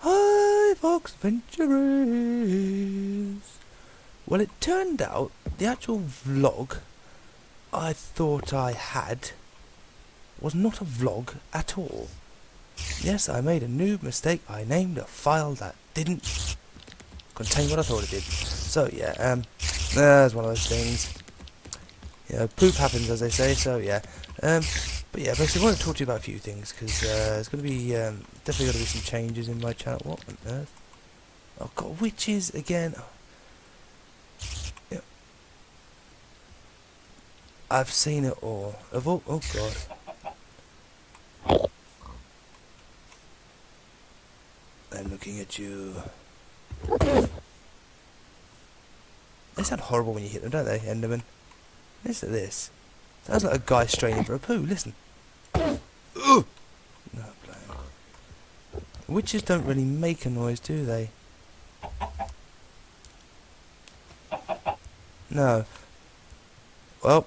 Hi, Fox Venturers! Well, it turned out the actual vlog I thought I had was not a vlog at all. Yes, I made a noob mistake. I named a file that didn't contain what I thought it did. So yeah, there's one of those things. You know, poop happens, as they say. So yeah, but yeah, basically, I want to talk to you about a few things because there's going to be definitely going to be some changes in my channel. What on earth? I've got witches again. Yeah. I've seen it all. Oh god. I'm looking at you. They sound horrible when you hit them, don't they, Enderman? Listen to this. Sounds like a guy straining for a poo. Listen. Ugh. No, blame. Witches don't really make a noise, do they? No. Well,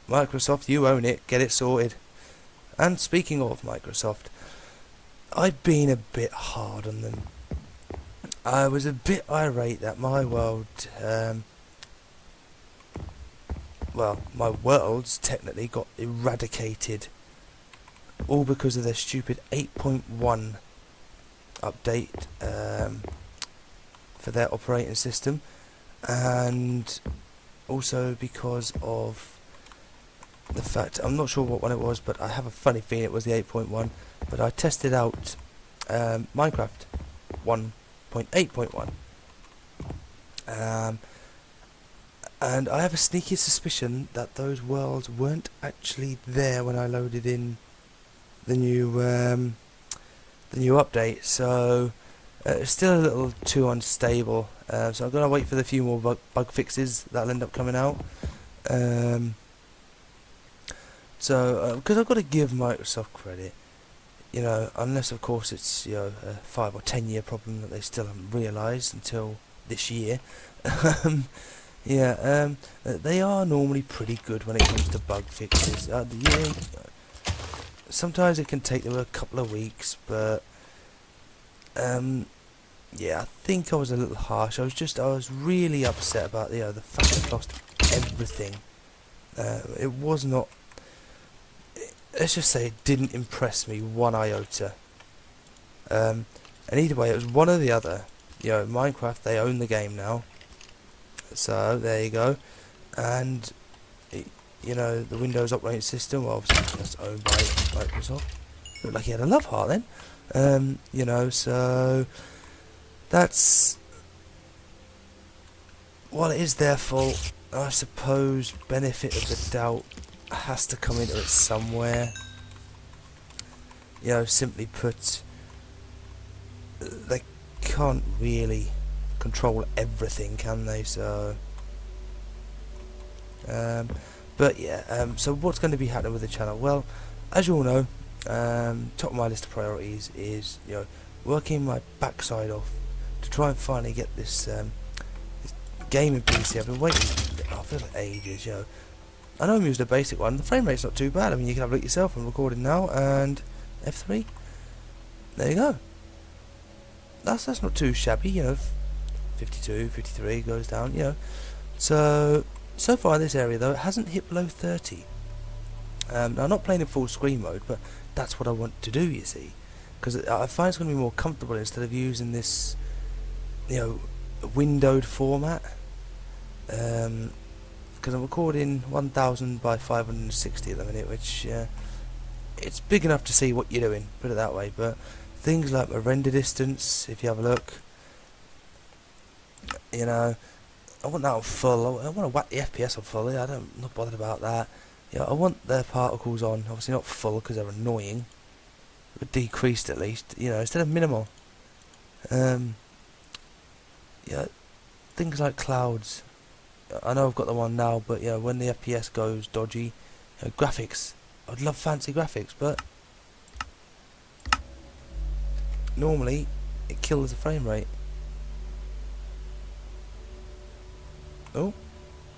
Microsoft, you own it. Get it sorted. And speaking of Microsoft, I've been a bit hard on them. I was a bit irate that my world, my worlds technically got eradicated, all because of their stupid 8.1 update for their operating system, and also because of the fact, I'm not sure what one it was, but I have a funny feeling it was the 8.1, but I tested out Minecraft 1.8.1, and I have a sneaky suspicion that those worlds weren't actually there when I loaded in the new update, so it's still a little too unstable, so I'm going to wait for the few more bug fixes that'll end up coming out. So, because I've got to give Microsoft credit, you know, unless of course it's, you know, a 5 or 10 year problem that they still haven't realised until this year. They are normally pretty good when it comes to bug fixes. Sometimes it can take them a couple of weeks, but yeah, I think I was a little harsh. I was really upset about the fact I lost everything. It was not. Let's just say it didn't impress me one iota. And either way, it was one or the other. You know, Minecraft, they own the game now. So, there you go. And, you know, the Windows operating system, well, obviously that's owned by Microsoft. Looked like he had a love heart then. You know, so that's what it is their fault. I suppose benefit of the doubt has to come into it somewhere. You know, simply put, they can't really control everything, can they? So, but yeah, so what's going to be happening with the channel? Well, as you all know, top of my list of priorities is, you know, working my backside off to try and finally get this, this gaming PC. I've been waiting, I feel like ages, you know. I know I'm using a basic one. The frame rate's not too bad. I mean, you can have a look yourself. I'm recording now, and F3. There you go. That's not too shabby, you know. 52, 53 goes down, you know. So far in this area though, it hasn't hit below 30. Now I'm not playing in full screen mode, but that's what I want to do, you see, because I find it's going to be more comfortable instead of using this, you know, windowed format. Because I'm recording 1000 by 560 at the minute, which it's big enough to see what you're doing, put it that way. But things like my render distance, if you have a look, you know, I want that on full. I want to whack the FPS on full. I'm not bothered about that. You know, I want their particles on, obviously not full because they're annoying, but decreased at least. You know, instead of minimal. Yeah, things like clouds. I know I've got them on now, but you know, when the FPS goes dodgy, you know, graphics. I'd love fancy graphics, but normally it kills the frame rate. Oh,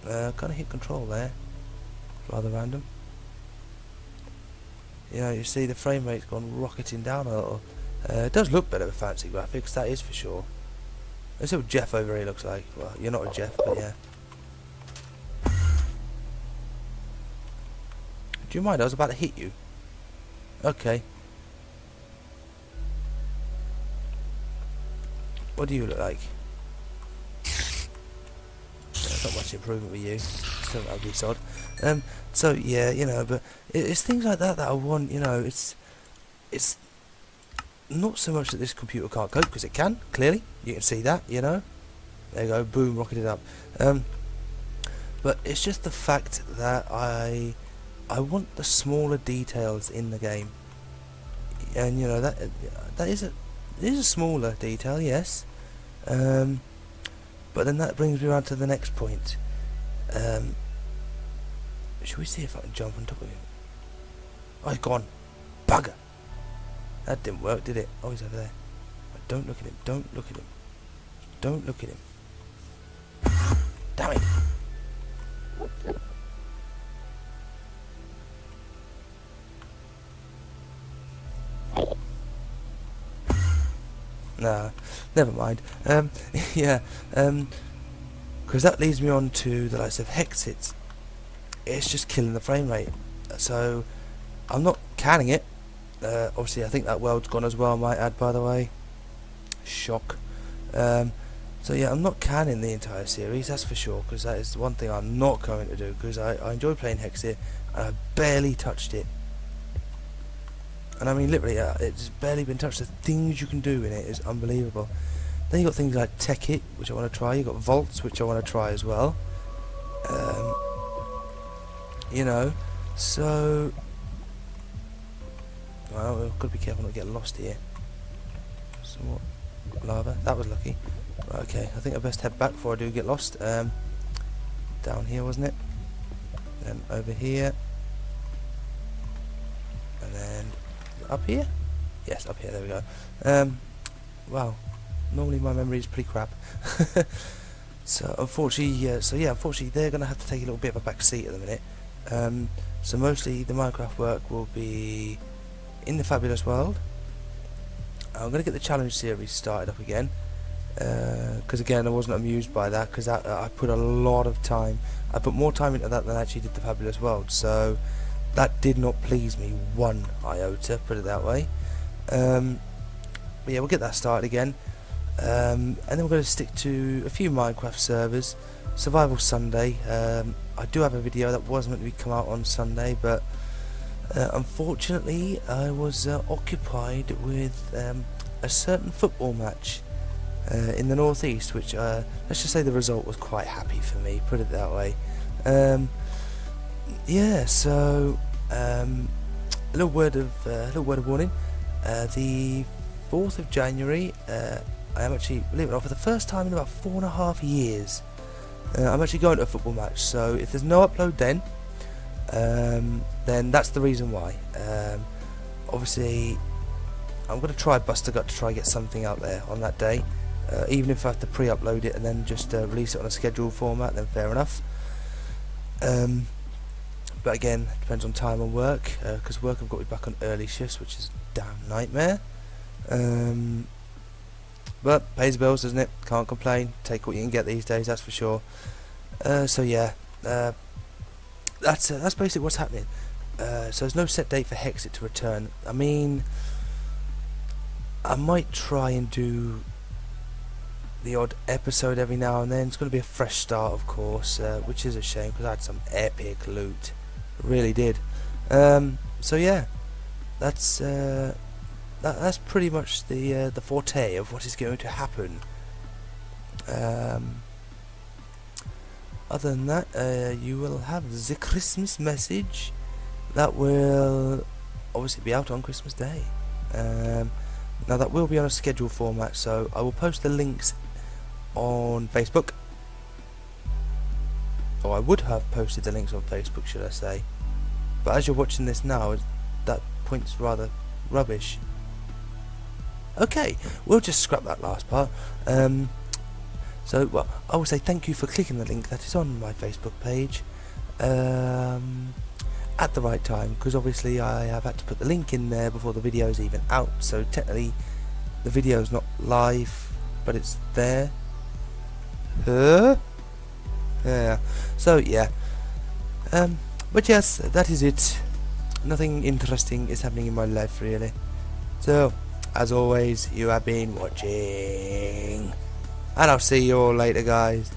kind of hit control there. Rather random. You know, you see the frame rate's gone rocketing down a little. It does look better with fancy graphics, that is for sure. Let's see what Jeff over here looks like. Well, you're not a Jeff, but yeah. Do you mind? I was about to hit you. Okay. What do you look like? Yeah, not much improvement with you. Still an ugly sod. So yeah, you know, but it's things like that that I want. You know, it's not so much that this computer can't cope, because it can. Clearly, you can see that. You know, there you go, boom, rocketed up. But it's just the fact that I want the smaller details in the game, and you know that is a smaller detail, yes. But then that brings me around to the next point. Should we see if I can jump on top of him? Oh, he's gone. Bugger. That didn't work, did it? Oh, he's over there. Don't look at him. Don't look at him. Don't look at him. Damn it. Nah, never mind. Yeah, because that leads me on to the likes of Hexit. It's just killing the frame rate. So, I'm not canning it. Obviously, I think that world's gone as well, I might add, by the way. Shock. So yeah, I'm not canning the entire series, that's for sure, because that is the one thing I'm not going to do, because I enjoy playing Hexit, and I've barely touched it. And I mean, literally, it's barely been touched. The things you can do in it is unbelievable. Then you got things like Tech It, which I want to try. You got Vaults, which I want to try as well. You know, so well, we've got to be careful not to get lost here. Somewhat lava. That was lucky. Right, okay, I think I best head back before I do get lost. Down here, wasn't it? Then over here, and then up here? Yes, up here, there we go. Wow, normally my memory is pretty crap. So unfortunately, unfortunately they're going to have to take a little bit of a back seat at the minute. So mostly the Minecraft work will be in the Fabulous World. I'm going to get the challenge series started up again, because again I wasn't amused by that, because I put a lot of time. I put more time into that than I actually did the Fabulous World, so that did not please me one iota, put it that way. But yeah, we'll get that started again, and then we're going to stick to a few Minecraft servers. Survival Sunday, I do have a video that was meant to be come out on Sunday, but unfortunately I was occupied with a certain football match in the northeast, which let's just say the result was quite happy for me, put it that way. Yeah, so a little word of warning. The 4th of January, I am actually, believe it or not, for the first time in about 4.5 years, I'm actually going to a football match. So if there's no upload then that's the reason why. Obviously, I'm going to try bust a gut to try and get something out there on that day. Even if I have to pre-upload it and then just release it on a scheduled format, then fair enough. But again, it depends on time and work, because work have got me back on early shifts, which is a damn nightmare. But pays the bills, doesn't it? Can't complain. Take what you can get these days, that's for sure. So yeah, that's basically what's happening. So there's no set date for Hexit to return. I mean, I might try and do the odd episode every now and then. It's going to be a fresh start, of course, which is a shame, because I had some epic loot, really did. So yeah, that's pretty much the forte of what is going to happen. Other than that, you will have the Christmas message that will obviously be out on Christmas Day. Now that will be on a scheduled format, so I will post the links on Facebook. Or I would have posted the links on Facebook, should I say. But as you're watching this now, that point's rather rubbish. Okay, we'll just scrap that last part. So, well, I will say thank you for clicking the link that is on my Facebook page at the right time, because obviously I have had to put the link in there before the video is even out, so technically the video's not live, but it's there. Huh? Yeah. So yeah. But yes, that is it. Nothing interesting is happening in my life really. So, as always, you have been watching, and I'll see you all later, guys.